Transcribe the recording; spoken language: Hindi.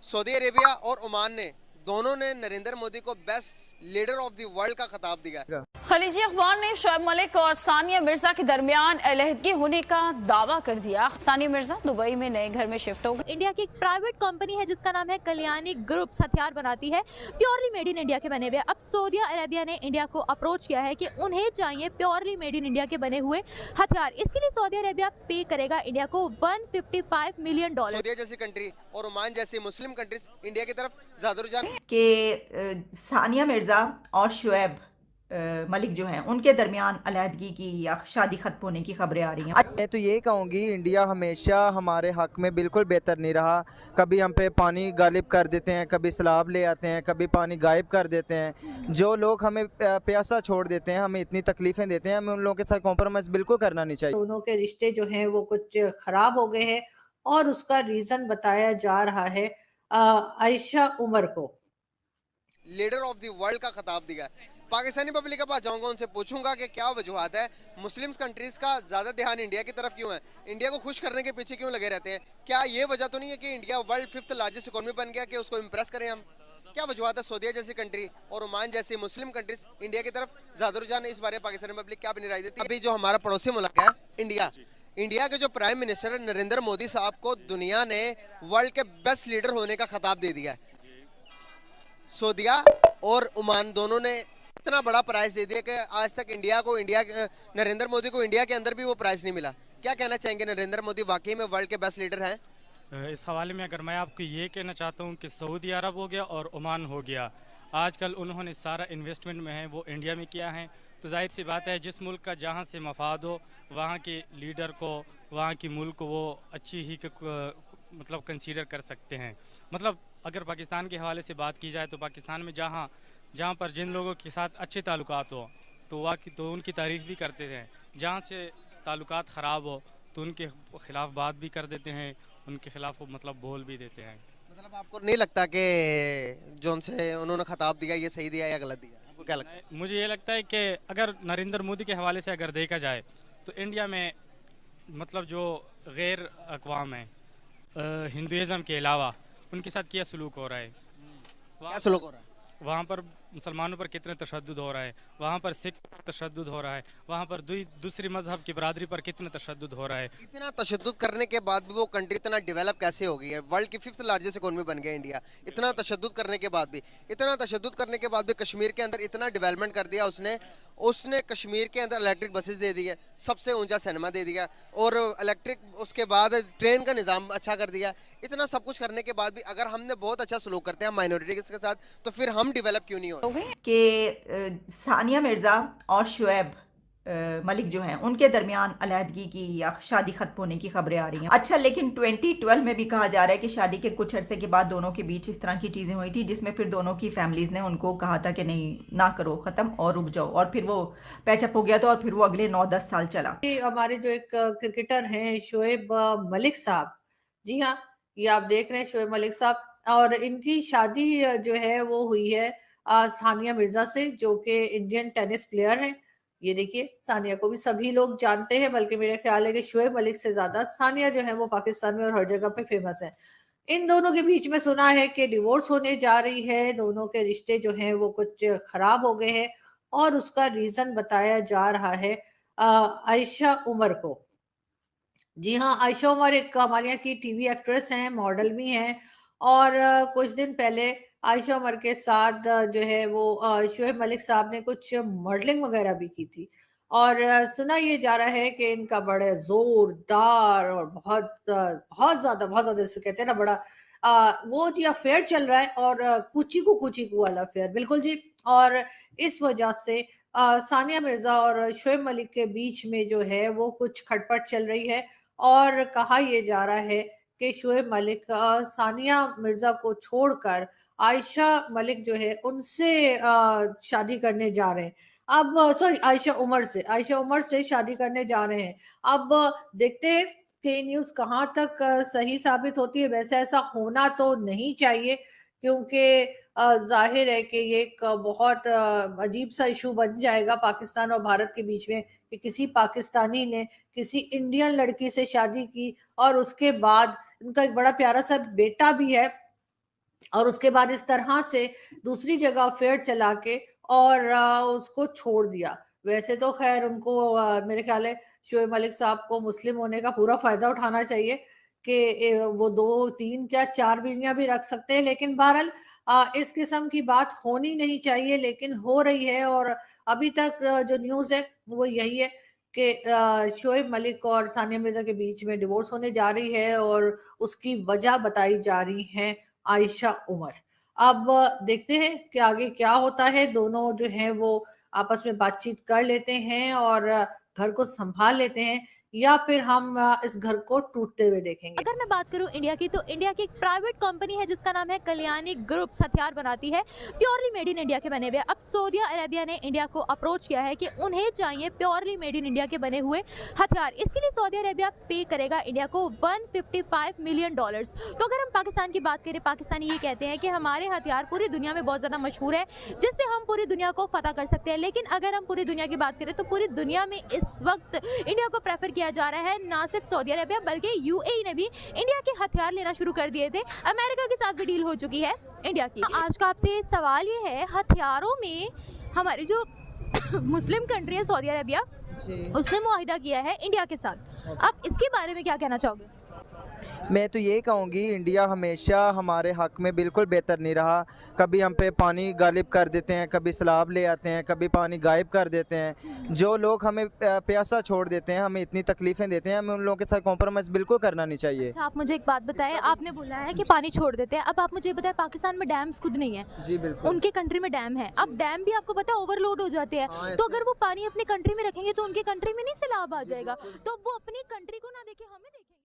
सऊदी अरेबिया और ओमान ने दोनों ने नरेंद्र मोदी को best leader of the world का खिताब दिया है। खलीजी अखबार ने शोएब मलिक और सानिया मिर्जा के दरमियान अलहदगी होने का दावा कर दिया। सानिया मिर्जा दुबई में नए घर में शिफ्ट हो गई। इंडिया की एक प्राइवेट कंपनी है जिसका नाम है कल्याणी ग्रुप्स, हथियार बनाती है, प्योरली मेड इन इंडिया के बने हुए। अब सऊदी अरेबिया ने इंडिया को अप्रोच किया है कि उन्हें चाहिए प्योरली मेड इन इंडिया के बने हुए हथियार। इसके लिए सऊदी अरेबिया पे करेगा इंडिया को $155 मिलियन। सऊदी जैसी कंट्री और ओमान जैसी मुस्लिम कंट्रीज इंडिया की तरफ ज्यादा रुझान कि सानिया मिर्जा और शोएब मलिक जो हैं उनके दरमियान अलहदगी की या शादी खत्म होने की खबरें आ रही हैं। मैं तो ये कहूँगी इंडिया हमेशा हमारे हक में बिल्कुल बेहतर नहीं रहा। कभी हम पे पानी गालिब कर देते हैं, कभी सैलाब ले आते हैं, कभी पानी गायब कर देते हैं। जो लोग हमें प्यासा छोड़ देते हैं, हमें इतनी तकलीफ़ें देते हैं, हमें उन लोगों के साथ कॉम्प्रोमाइज़ बिल्कुल करना नहीं चाहिए। दोनों के रिश्ते जो हैं वो कुछ खराब हो गए हैं और उसका रीजन बताया जा रहा है आयशा उमर को लीडर ऑफ द वर्ल्ड का खिताब दिया है। पाकिस्तानी पब्लिक के पास जाऊंगा, उनसे पूछूंगा कि क्या वजूहत है, मुस्लिम कंट्रीज का ज्यादा ध्यान इंडिया की तरफ क्यों है, इंडिया को खुश करने के पीछे क्यों लगे रहते हैं। क्या ये वजह तो नहीं है कि India world 5th largest economy बन गया कि उसको इंप्रेस करें हम। क्या वजूहत है सऊदी जैसी कंट्री और ओमान जैसी मुस्लिम कंट्रीज इंडिया की तरफ ज्यादा रुझान है। इस बारे में पाकिस्तानी पब्लिक क्या अपनी राय देती है। अभी जो हमारा पड़ोसी मुल्क है इंडिया, इंडिया के जो प्राइम मिनिस्टर नरेंद्र मोदी साहब को दुनिया ने वर्ल्ड के बेस्ट लीडर होने का खिताब दे दिया है। सऊदिया और ओमान दोनों ने इतना बड़ा प्राइज दे दिया कि आज तक नरेंद्र मोदी को इंडिया के अंदर भी वो प्राइज नहीं मिला। क्या कहना चाहेंगे, नरेंद्र मोदी वाकई में वर्ल्ड के बेस्ट लीडर हैं? इस हवाले में अगर मैं आपको ये कहना चाहता हूँ कि सऊदी अरब हो गया और ओमान हो गया, आजकल उन्होंने सारा इन्वेस्टमेंट में है वो इंडिया में किया है। तो जाहिर सी बात है जिस मुल्क का जहाँ से मफाद हो वहाँ के लीडर को, वहाँ की मुल्क को वो अच्छी ही मतलब कंसीडर कर सकते हैं। मतलब अगर पाकिस्तान के हवाले से बात की जाए तो पाकिस्तान में जहाँ पर जिन लोगों के साथ अच्छे ताल्लुकात हो तो उनकी तारीफ़ भी करते हैं। जहाँ से ताल्लुकात ख़राब हो तो उनके ख़िलाफ़ बात भी कर देते हैं, उनके ख़िलाफ़ मतलब बोल भी देते हैं। मतलब आपको नहीं लगता कि जो उनसे उन्होंने खिताब दिया ये सही दिया या गलत दिया? आपको क्या लगता है? मुझे ये लगता है कि अगर नरेंद्र मोदी के हवाले से अगर देखा जाए तो इंडिया में मतलब जो गैर अक़वाम है हिंदुज़म के अलावा उनके साथ क्या सलूक हो रहा है, क्या सलूक हो रहा है? वहाँ पर मुसलमानों पर कितने तशद्दुद हो रहा है, वहाँ पर सिख पर तशद्दुद हो रहा है, वहाँ पर दूसरी मजहब की बरादरी पर कितना तशद्दुद हो रहा है। इतना तशद्दुद करने के बाद भी वो कंट्री इतना डेवलप कैसे हो गई है? वर्ल्ड की 5th लार्जेस्ट इकोनॉमी बन गया इंडिया। इतना तशद्दुद करने के बाद भी कश्मीर के अंदर इतना डेवलपमेंट कर दिया उसने कश्मीर के अंदर इलेक्ट्रिक बसेस दे दिए, सबसे ऊंचा सिनेमा दे दिया और इलेक्ट्रिक उसके बाद ट्रेन का निज़ाम अच्छा कर दिया। इतना सब कुछ करने के बाद भी अगर हमने बहुत अच्छा सलूक करते हैं माइनॉरिटीज के साथ तो फिर हम डेवलप क्यों नहीं हो? कि सानिया मिर्जा और शोएब मलिक जो हैं उनके दरमियान अलहदगी की या शादी खत्म होने की खबरें आ रही हैं। अच्छा, लेकिन 2012 में भी कहा जा रहा है कि शादी के कुछ अरसे के बाद दोनों के बीच इस तरह की चीज़ें हुई थी जिसमें फिर दोनों की फैमिलीज़ ने उनको कहा था कि नहीं, ना करो, ख़त्म और रुक जाओ, और फिर वो पैचअप हो गया था और फिर वो अगले 9-10 साल चला। हमारे जो एक क्रिकेटर हैं शोएब मलिक साहब, जी हाँ, ये आप देख रहे हैं शोएब मलिक साहब, और इनकी शादी जो है वो हुई है सानिया मिर्जा से, जो कि इंडियन टेनिस प्लेयर हैं। ये देखिए, सानिया को भी सभी लोग जानते हैं, बल्कि मेरा ख्याल है कि शोएब मलिक से ज्यादा सानिया जो है वो पाकिस्तान में और हर जगह पे फेमस है। इन दोनों के बीच में सुना है कि डिवोर्स होने जा रही है, दोनों के रिश्ते जो हैं वो कुछ खराब हो गए हैं और उसका रीजन बताया जा रहा है आयशा उमर को। जी हाँ, आयशा उमर एक हमारे यहाँ की टीवी एक्ट्रेस हैं, मॉडल भी हैं, और कुछ दिन पहले आयशा उमर के साथ जो है वो शोएब मलिक साहब ने कुछ मॉडलिंग वगैरह भी की थी, और सुना ये जा रहा है कि इनका बड़े जोरदार और बहुत ज्यादा जिसे कहते हैं ना, बड़ा वो जी अफेयर चल रहा है, और कुची को वाला अफेयर, बिल्कुल जी। और इस वजह से सानिया मिर्जा और शोएब मलिक के बीच में जो है वो कुछ खटपट चल रही है, और कहा यह जा रहा है कि शोएब मलिक सानिया मिर्जा को छोड़कर आयशा मलिक जो है उनसे शादी करने जा रहे हैं। अब सॉरी, आयशा उमर से शादी करने जा रहे हैं। अब देखते हैं कि ये न्यूज़ कहाँ तक सही साबित होती है। वैसे ऐसा होना तो नहीं चाहिए, क्योंकि ज़ाहिर है कि ये एक बहुत अजीब सा इशू बन जाएगा पाकिस्तान और भारत के बीच में कि किसी पाकिस्तानी ने किसी इंडियन लड़की से शादी की, और उसके बाद उनका एक बड़ा प्यारा सा बेटा भी है, और उसके बाद इस तरह से दूसरी जगह अफेयर चला के और उसको छोड़ दिया। वैसे तो खैर उनको मेरे ख्याल है शोएब मलिक साहब को मुस्लिम होने का पूरा फायदा उठाना चाहिए कि वो 2-3 क्या 4 बीवियां भी रख सकते हैं, लेकिन बहरहाल इस किस्म की बात होनी नहीं चाहिए, लेकिन हो रही है। और अभी तक जो न्यूज़ है वो यही है कि शोएब मलिक और सानिया मिर्जा के बीच में डिवोर्स होने जा रही है और उसकी वजह बताई जा रही है आयशा उमर। अब देखते हैं कि आगे क्या होता है। दोनों जो हैं वो आपस में बातचीत कर लेते हैं और घर को संभाल लेते हैं, या फिर हम इस घर को टूटते हुए देखेंगे। अगर मैं बात करूं इंडिया की, तो इंडिया की एक प्राइवेट कंपनी है जिसका नाम है कल्याणी ग्रुप्स, हथियार बनाती है, प्योरली मेड इन इंडिया के बने हुए। अब सऊदी अरेबिया ने इंडिया को अप्रोच किया है कि उन्हें चाहिए प्योरली मेड इन इंडिया के बने हुए हथियार। इसके लिए सऊदी अरेबिया पे करेगा इंडिया को $155 मिलियन। तो अगर हम पाकिस्तान की बात करें, पाकिस्तानी ये कहते हैं कि हमारे हथियार पूरी दुनिया में बहुत ज़्यादा मशहूर है, जिससे हम पूरी दुनिया को फतह कर सकते हैं। लेकिन अगर हम पूरी दुनिया की बात करें तो पूरी दुनिया में इस वक्त इंडिया को प्रेफर किया जा रहा है। ना सिर्फ सऊदी अरेबिया बल्कि यूएई ने भी इंडिया के हथियार लेना शुरू कर दिए थे। अमेरिका के साथ भी डील हो चुकी है इंडिया की। आज का आपसे सवाल ये है, हथियारों में हमारी जो मुस्लिम कंट्री है सऊदी अरेबिया, उसने मुआहिदा किया है इंडिया के साथ। अब इसके बारे में क्या कहना चाहोगे? मैं तो ये कहूँगी, इंडिया हमेशा हमारे हक में बिल्कुल बेहतर नहीं रहा। कभी हम पे पानी गालिब कर देते हैं, कभी सैलाब ले आते हैं, कभी पानी गायब कर देते हैं। जो लोग हमें प्यासा छोड़ देते हैं, हमें इतनी तकलीफ़ें देते हैं, हमें उन लोगों के साथ कॉम्प्रोमाइज़ बिल्कुल करना नहीं चाहिए। अच्छा, आप मुझे एक बात बताएं, आपने बोला है कि पानी छोड़ देते हैं। अब आप मुझे बताएं, पाकिस्तान में डैम्स खुद नहीं है, जी बिल्कुल। उनके कंट्री में डैम है। अब डैम भी आपको पता है ओवरलोड हो जाते हैं, तो अगर वो पानी अपनी कंट्री में रखेंगे तो उनके कंट्री में नहीं सैलाब आ जाएगा। तो वो अपनी कंट्री को ना देखे, हमें देखें।